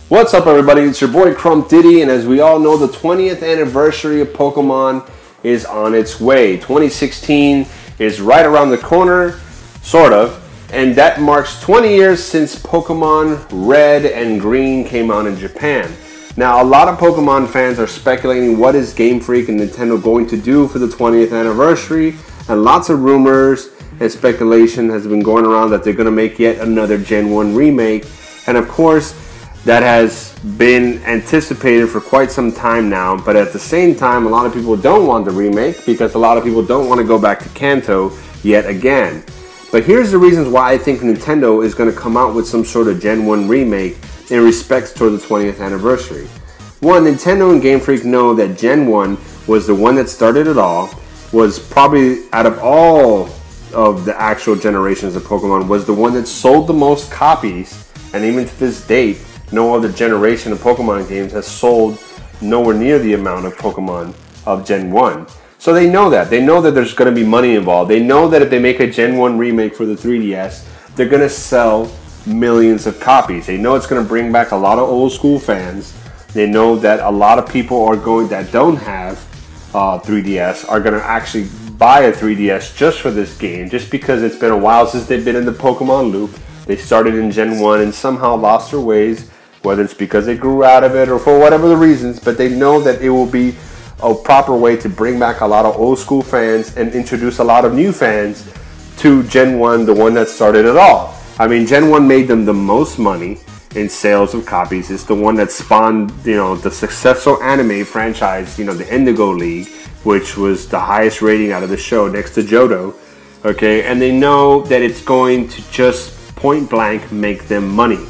What's up, everybody? It's your boy Crump Diddy, and as we all know, the 20th anniversary of Pokemon is on its way. 2016 is right around the corner, sort of, and that marks 20 years since Pokemon Red and Green came out in Japan. Now, a lot of Pokemon fans are speculating what is Game Freak and Nintendo going to do for the 20th anniversary, and lots of rumors and speculation has been going around that they're going to make yet another Gen 1 remake, and of course, that has been anticipated for quite some time now, but at the same time, a lot of people don't want the remake because a lot of people don't want to go back to Kanto yet again. But here's the reasons why I think Nintendo is going to come out with some sort of Gen 1 remake in respects toward the 20th anniversary. One, Nintendo and Game Freak know that Gen 1 was the one that started it all, was probably out of all of the actual generations of Pokemon, was the one that sold the most copies, and even to this date, no other generation of Pokemon games has sold nowhere near the amount of Pokemon of Gen 1. So they know that. They know that there's going to be money involved. They know that if they make a Gen 1 remake for the 3DS, they're going to sell millions of copies. They know it's going to bring back a lot of old school fans. They know that a lot of people that don't have 3DS are going to actually buy a 3DS just for this game, just because it's been a while since they've been in the Pokemon loop. They started in Gen 1 and somehow lost their ways, whether it's because they grew out of it or for whatever the reasons, but they know that it will be a proper way to bring back a lot of old school fans and introduce a lot of new fans to Gen 1, the one that started it all. I mean, Gen 1 made them the most money in sales of copies. It's the one that spawned, the successful anime franchise, the Indigo League, which was the highest rating out of the show next to Johto. Okay, and they know that it's going to just point blank make them money.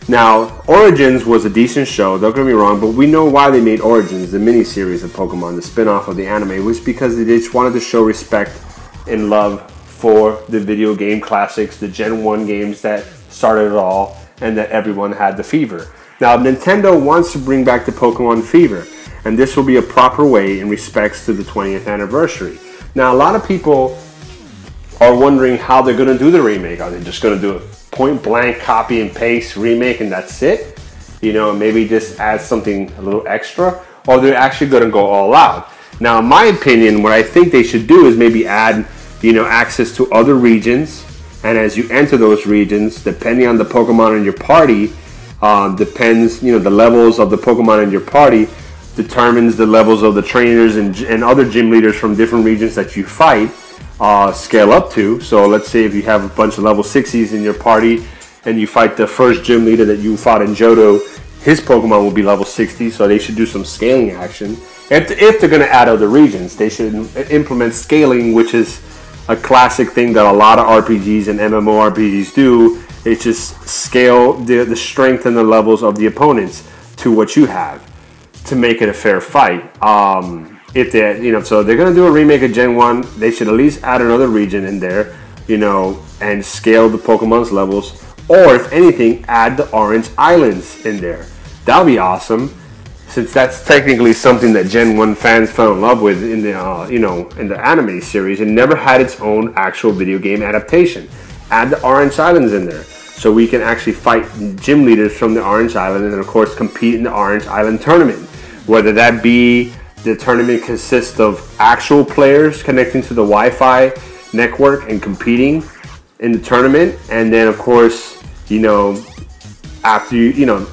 Now, Origins was a decent show, don't get me wrong, but we know why they made Origins, the mini-series of Pokemon, the spin-off of the anime, was because they just wanted to show respect and love for the video game classics, the Gen 1 games that started it all, and that everyone had the fever. Now, Nintendo wants to bring back the Pokemon fever, and this will be a proper way in respects to the 20th anniversary. Now, a lot of people are wondering how they're going to do the remake. Are they just going to do a point blank copy and paste remake and that's it? Maybe just add something a little extra, or they're actually going to go all out. Now, in my opinion, what I think they should do is maybe add access to other regions, and as you enter those regions, depending on the Pokemon in your party, the levels of the Pokemon in your party determines the levels of the trainers and other gym leaders from different regions that you fight scale up to. So let's say if you have a bunch of level 60s in your party and you fight the first gym leader that you fought in Johto, his Pokemon will be level 60, so they should do some scaling action. If they're going to add other regions, they should implement scaling, which is a classic thing that a lot of RPGs and MMORPGs do. It's just scale the strength and the levels of the opponents to what you have to make it a fair fight. If they, so they're gonna do a remake of Gen 1, they should at least add another region in there, and scale the Pokemon's levels, or if anything, add the Orange Islands in there. That'll be awesome, since that's technically something that Gen 1 fans fell in love with in the, in the anime series, and never had its own actual video game adaptation. Add the Orange Islands in there, so we can actually fight gym leaders from the Orange Island, and of course compete in the Orange Island tournament, whether that be the tournament consists of actual players connecting to the Wi-Fi network and competing in the tournament, and then of course, after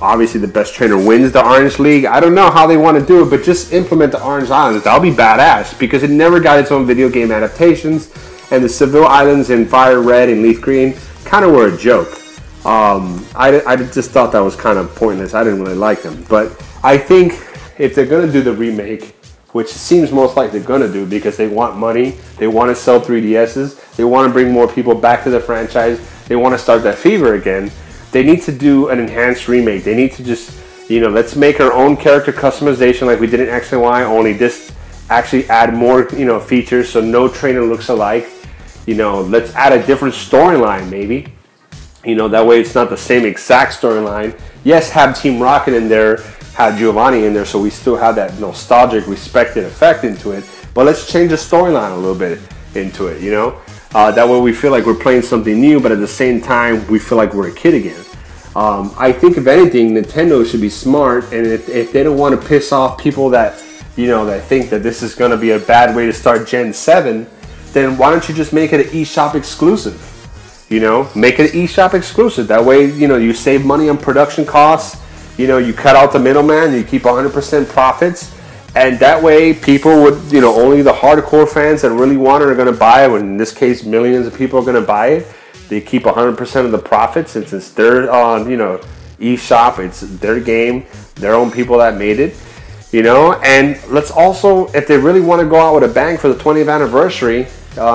obviously the best trainer wins the Orange League. I don't know how they want to do it, but just implement the Orange Islands. That'll be badass, because it never got its own video game adaptations, and the Seville Islands in Fire Red and Leaf Green kind of were a joke. I just thought that was kind of pointless. I didn't really like them, but I think if they're going to do the remake, which seems most likely they're going to do because they want money, they want to sell 3DSs, they want to bring more people back to the franchise, they want to start that fever again, they need to do an enhanced remake. They need to just, let's make our own character customization like we did in X and Y, only this actually add more, features so no trainer looks alike. Let's add a different storyline maybe. That way it's not the same exact storyline. Yes, have Team Rocket in there, have Giovanni in there, so we still have that nostalgic, respected effect into it. But let's change the storyline a little bit into it, That way we feel like we're playing something new, but at the same time, we feel like we're a kid again. I think if anything, Nintendo should be smart, and if they don't want to piss off people that, you know, that think that this is going to be a bad way to start Gen 7, then why don't you just make it an eShop exclusive? You know, make it an eShop exclusive. That way, you know, you save money on production costs. You know, you cut out the middleman, you keep 100% profits, and that way people would, you know, only the hardcore fans that really want it are going to buy it. When in this case, millions of people are going to buy it. They keep 100% of the profits since it's their, you know, eShop. It's their game, their own people that made it. You know, and let's also, if they really want to go out with a bang for the 20th anniversary,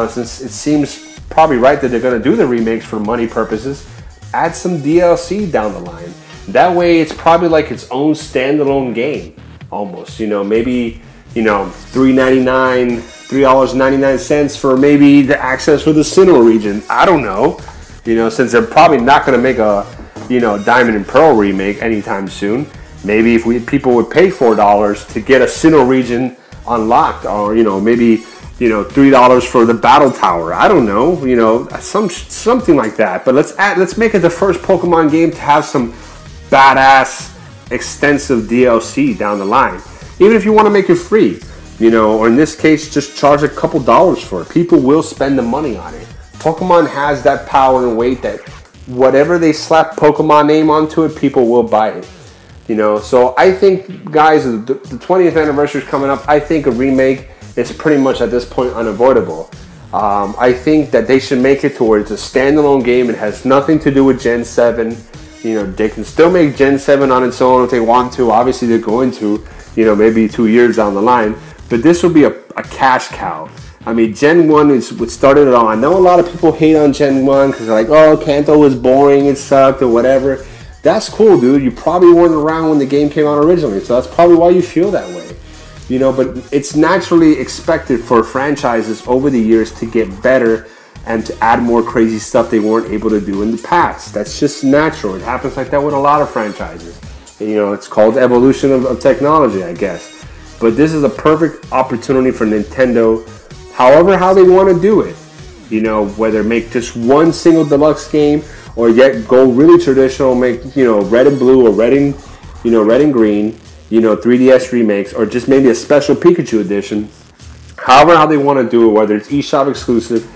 since it seems probably right that they're going to do the remakes for money purposes, add some DLC down the line. That way, it's probably like its own standalone game, almost. You know, maybe, you know, $3.99 for maybe the access for the Sinnoh region. I don't know. You know, since they're probably not going to make a, you know, Diamond and Pearl remake anytime soon. Maybe if people would pay $4 to get a Sinnoh region unlocked, or, you know, maybe, you know, $3 for the Battle Tower. I don't know, you know, something like that. But let's make it the first Pokemon game to have some badass, extensive DLC down the line. Even if you want to make it free, you know, or in this case, just charge a couple dollars for it. People will spend the money on it. Pokemon has that power and weight that whatever they slap Pokemon name onto it, people will buy it. You know, so I think, guys, the 20th anniversary is coming up. I think a remake is pretty much at this point unavoidable. I think that they should make it to where it's a standalone game. It has nothing to do with Gen 7. You know, they can still make Gen 7 on its own if they want to. Obviously, they're going to, you know, maybe 2 years down the line. But this will be a cash cow. I mean, Gen 1 is what started it all. I know a lot of people hate on Gen 1 because they're like, oh, Kanto was boring, it sucked, or whatever. That's cool, dude. You probably weren't around when the game came out originally, so that's probably why you feel that way. You know, but it's naturally expected for franchises over the years to get better and to add more crazy stuff they weren't able to do in the past. That's just natural. It happens like that with a lot of franchises. And, you know, it's called evolution of technology, I guess. But this is a perfect opportunity for Nintendo, how they want to do it. You know, whether make just one single deluxe game, or yet go really traditional, make, you know, red and blue, or red and green, you know, 3DS remakes, or just maybe a special Pikachu edition. How they want to do it, whether it's eShop exclusive,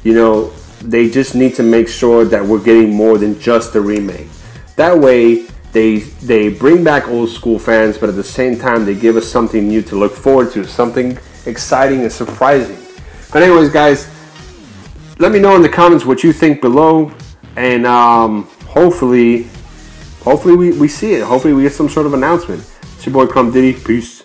you know, they just need to make sure that we're getting more than just a remake. That way, they bring back old school fans, but at the same time, they give us something new to look forward to, something exciting and surprising. But anyways, guys, let me know in the comments what you think below. And hopefully we see it. Hopefully we get some sort of announcement. It's your boy Crumb Diddy. Peace.